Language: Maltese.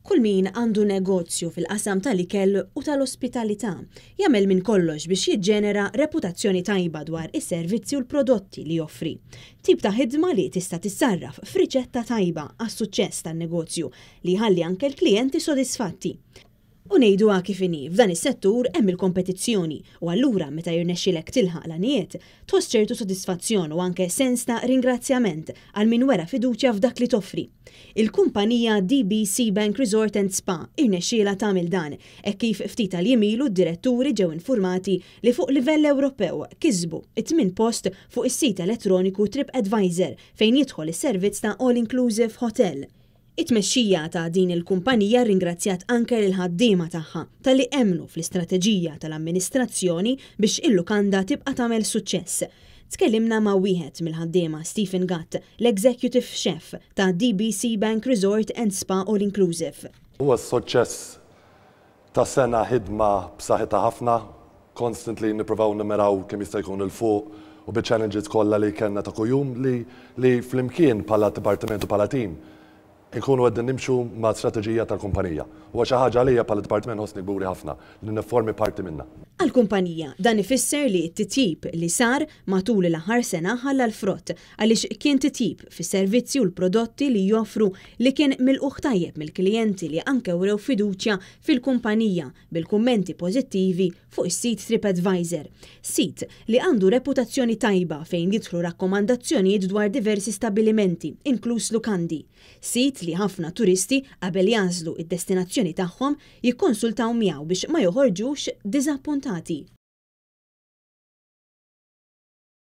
Kull min għandu negozju fil-qasam tal-ikel u tal-ospitalità jagħmel minn kollox biex jiġġenera reputazzjoni tajba dwar is-servizzi u l-prodotti li joffri. Tip ta' ħidma li tista' tissarraf f'riċetta tajba għas-suċċess tan-negozju li jħalli anke l-klijenti sodisfatti. U ngħidu kif inhi f'dan is-settur hemm il-kompetizzjoni u allura meta jirnexxilek tilħaq l-għanijiet tħoss ċertu sodisfazzjon u anke sens ta' ringrazzjament għal min wera fiduċja f'dak li toffri. Il-kumpanija DBC Bank Resort and Spa irnexxiela tagħmel dan hekk kif ftit tal-jimilu d-diretturi ġew infurmati li fuq livell Ewropew kisbu it-8 post fuq is-sit elettroniku TripAdvisor fejn jidħol is-servizz ta' all-inclusive hotel. It-tmexxija ta' din il-kumpanija ringrazzjat anke l-ħaddiema tagħha talli emnu fl-istrateġija tal-amministrazzjoni biex il-lukanda tibqa' tagħmel suċċess. Tkellimna ma' wieħed mill-ħaddiema Stephen Gatt, l-Executive Chef ta' DBC Bank Resort and Spa All Inclusive. Huwa s-suċċess ta' sena ħidma b'saħħitha ħafna, constantly nippruvaw nimmiraw kemm jista' jkun il fuq u bi-challenges kollha li kellna ta' kuljum li flimkien bħala dipartiment u bħala tim nkunu għeddin nimxu ma' strateġija tal-kumpanija. U xi ħaġa għalija bħala dipartiment ħossni gburi ħafna li nifformi parti minnha. Għall-kumpanija dan ifisser li t-titjib li sar matul l-aħħar sena ħalla l-frott għaliex kien titjib fis-servizzi u l-prodotti li joffru li kien milquh tajjeb mill-klijenti li anke wrew fiduċja fil-kumpanija bil-kummenti pożittivi fuq is-sit TripAdvisor. Sit li għandu reputazzjoni tajba fejn jidħlu rakkomandazzjonijiet dwar diversi stabilimenti, inkluż lukandi. Sit li ħafna turisti qabel jażlu id-destinazzjoni tagħhom jikkonsultaw miegħu biex ma joħorġux diżappuntati.